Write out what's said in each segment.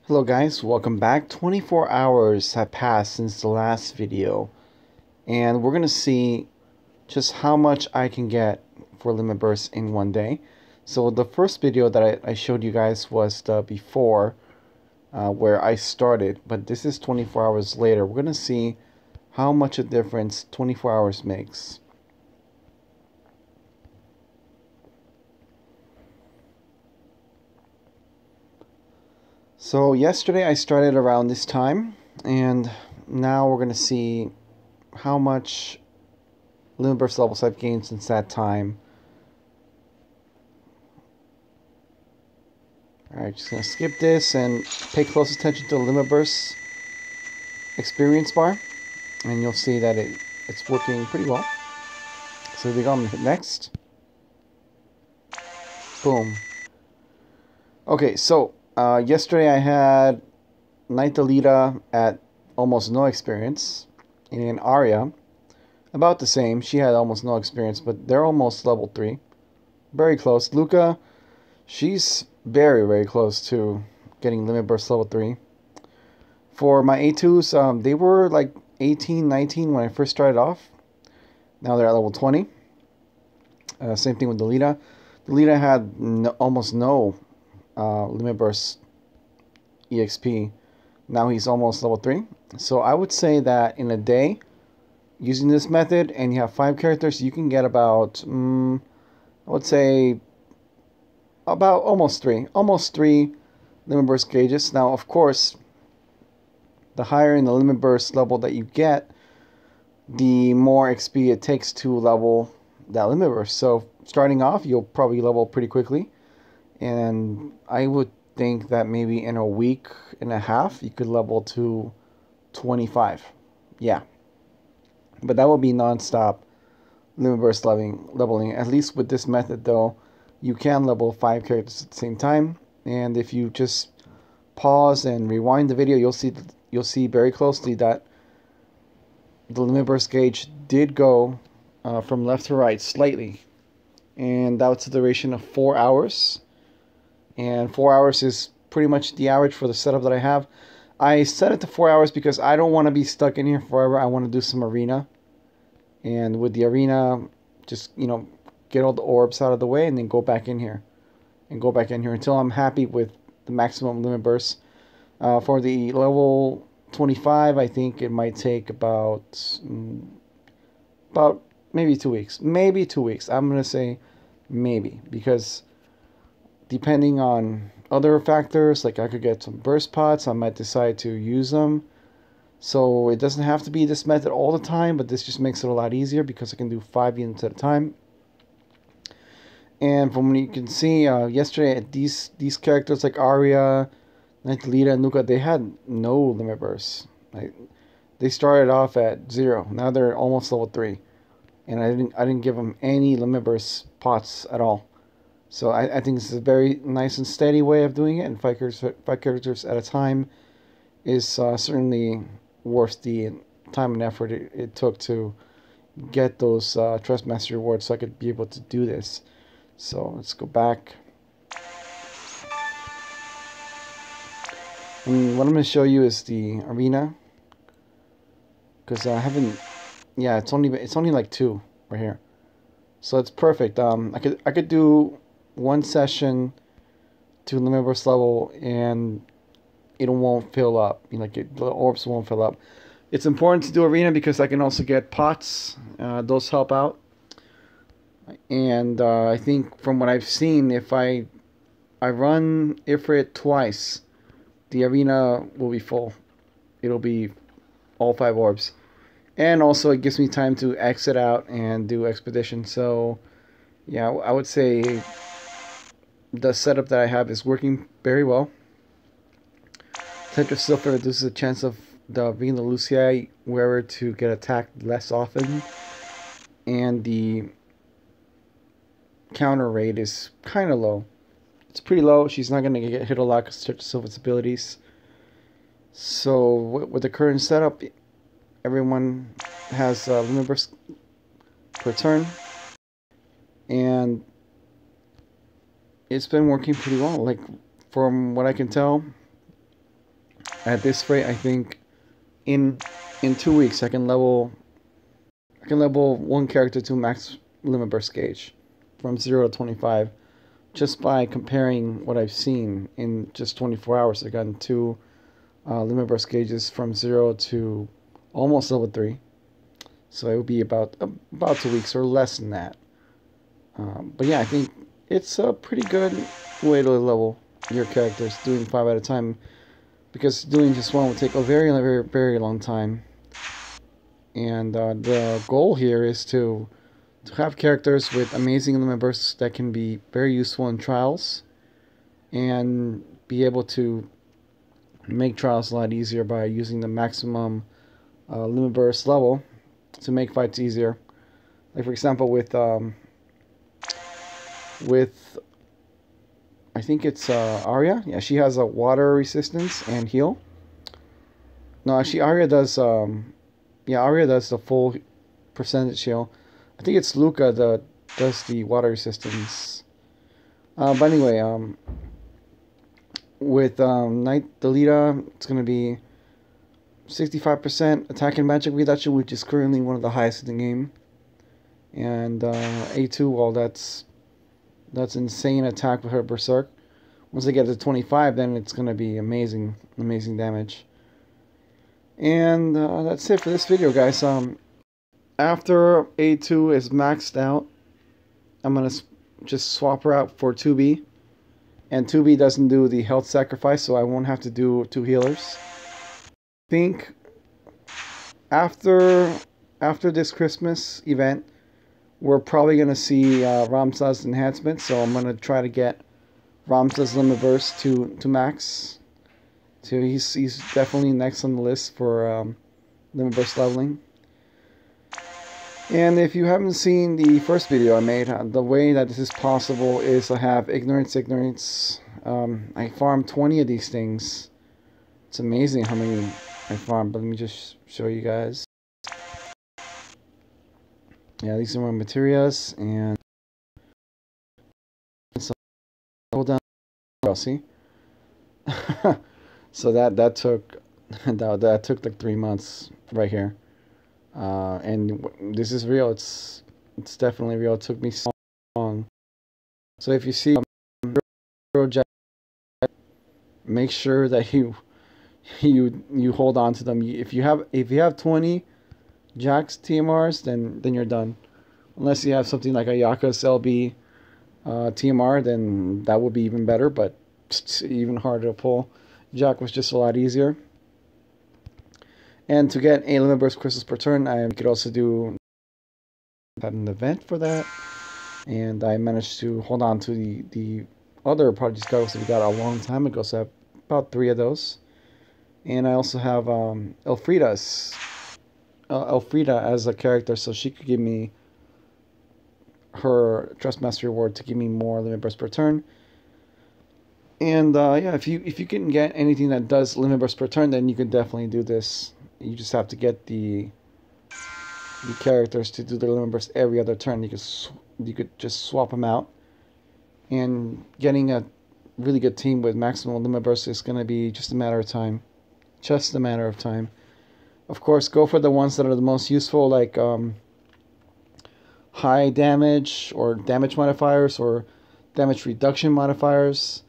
Hello guys, welcome back. 24 hours have passed since the last video, and we're going to see just how much I can get for limit bursts in one day. So the first video that I showed you guys was the before, where I started, but this is 24 hours later. We're going to see how much a difference 24 hours makes. So yesterday I started around this time, and now we're going to see how much limit burst levels I've gained since that time. Alright, just going to skip this and pay close attention to the limit burst experience bar, and you'll see that it's working pretty well. So here we go, I'm going to hit next. Boom. Okay, so yesterday I had Knight Delita at almost no experience, and Arya about the same. She had almost no experience, but they're almost level 3. Very close. Luca, she's very close to getting limit burst level 3. For my A2s, they were like 18, 19 when I first started off. Now they're at level 20. Same thing with Delita. Delita had almost no limit burst EXP. Now he's almost level 3. So I would say that in a day, using this method, and you have 5 characters, you can get about, I would say, about almost 3 limit burst gauges. Now, of course, the higher in the limit burst level that you get, the more XP it takes to level that limit burst. So starting off, you'll probably level pretty quickly, and I would think that maybe in a week and a half you could level to 25. Yeah, but that will be non-stop limit burst leveling. At least with this method, though, you can level 5 characters at the same time, and if you just pause and rewind the video, you'll see very closely that the limit burst gauge did go from left to right slightly, and that was the duration of 4 hours. And 4 hours is pretty much the average for the setup that I have. I set it to 4 hours because I don't want to be stuck in here forever. I want to do some arena, and with the arena, just get all the orbs out of the way and then go back in here until I'm happy with the maximum limit burst. For the level 25, I think it might take about maybe 2 weeks. Maybe 2 weeks. I'm gonna say maybe, because depending on other factors, like I could get some burst pots, I might decide to use them. So it doesn't have to be this method all the time, but this just makes it a lot easier because I can do 5 units at a time. And from what you can see, yesterday, these characters like Arya, Knight Delita, and Luca, they had no limit bursts. They started off at 0. Now they're almost level 3, and I didn't give them any limit burst pots at all. So I think this is a very nice and steady way of doing it, and 5 characters at a time is certainly worth the time and effort it took to get those Trust Master rewards so I could be able to do this. So let's go back. And what I'm going to show you is the arena, because I haven't. Yeah, it's only like 2 right here, so it's perfect. I could do 1 session to limit burst level, and it won't fill up. The orbs won't fill up. It's important to do arena because I can also get pots. Those help out. And I think from what I've seen, if I run Ifrit twice, the arena will be full. It'll be all 5 orbs. And also it gives me time to exit out and do expedition. So yeah, I would say the setup that I have is working very well. Tetra Silver reduces the chance of the Vina Lucia wearer to get attacked less often, and the counter rate is kind of low. It's pretty low. She's not going to get hit a lot because of Tetra Silver's abilities. So with the current setup, everyone has limit burst per turn, and it's been working pretty well. Like, from what I can tell, At this rate, I think in 2 weeks I can level one character to max limit burst gauge from 0 to 25 just by comparing what I've seen in just 24 hours. I've gotten two limit burst gauges from 0 to almost level 3. So it would be about 2 weeks or less than that. But yeah, I think it's a pretty good way to level your characters, doing 5 at a time, because doing just one will take a very, very, very long time. And the goal here is to have characters with amazing limit bursts that can be very useful in trials, and be able to make trials a lot easier by using the maximum limit burst level to make fights easier. Like for example, with I think it's Arya. Yeah, she has a water resistance and heal. No, actually Arya does. Yeah, Arya does the full percentage heal. I think it's Luca that does the water resistance. But anyway, with Knight Delita, it's gonna be 65% attack and magic reduction, which is currently one of the highest in the game. And A2, well, that's insane attack with her Berserk. Once I get to 25, then it's gonna be amazing damage. And that's it for this video, guys. After A2 is maxed out, I'm gonna just swap her out for 2B. And 2B doesn't do the health sacrifice, so I won't have to do 2 healers. I think after this Christmas event, we're probably gonna see Ramsa's enhancement. So I'm gonna try to get Ramsa's limit burst to max. So he's definitely next on the list for limit burst leveling. And if you haven't seen the first video I made, the way that this is possible is I have ignorance. I farmed 20 of these things. It's amazing how many I farmed, but let me just show you guys. Yeah, these are my materials, and hold down. See. So that took that took like 3 months right here. And this is real. It's definitely real. It took me so long. So if you see Jack, make sure that you hold on to them. If you have 20 Jacks TMRs, then you're done. Unless you have something like a Yaku's LB TMR, then that would be even better. But it's even harder to pull. Jack was just a lot easier. And to get a limit burst crystals per turn, I could also do an event for that. And I managed to hold on to the other Prodigy Skulls that we got a long time ago. So I have about 3 of those. And I also have Elfrida as a character, so she could give me her Trust Mastery Award to give me more limit burst per turn. And yeah, if you can get anything that does limit burst per turn, then you can definitely do this. You just have to get the characters to do the limit burst every other turn. You could just swap them out, and getting a really good team with maximum limit burst is going to be just a matter of time. Just a matter of time. Of course, go for the ones that are the most useful, like high damage or damage modifiers or damage reduction modifiers,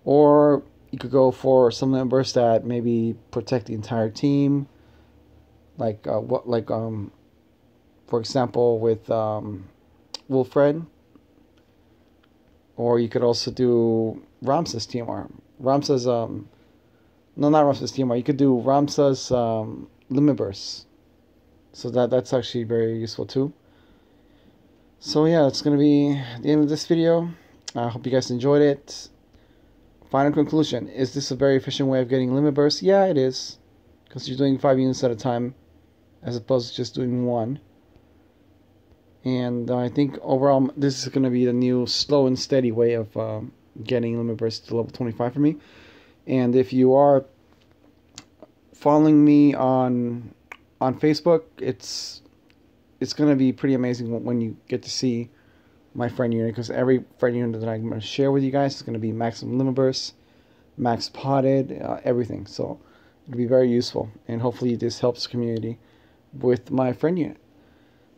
or you could go for some limit bursts that maybe protect the entire team. Like for example, with Wolfred. Or you could also do Ramsa's TMR. No, not Ramsa's TMR. You could do Ramsa's limit bursts. So that's actually very useful too. So yeah, that's gonna be the end of this video. I hope you guys enjoyed it. Final conclusion: is this a very efficient way of getting limit bursts? Yeah, it is, because you're doing 5 units at a time, as opposed to just doing 1. And I think overall this is going to be the new slow and steady way of getting limit burst to level 25 for me. And if you are following me on Facebook, it's going to be pretty amazing when you get to see my friend unit, because every friend unit that I'm going to share with you guys is going to be maximum limit burst, max potted, everything. So it'll be very useful, and hopefully this helps the community with my friend unit.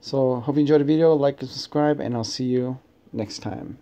So hope you enjoyed the video. Like and subscribe, and I'll see you next time.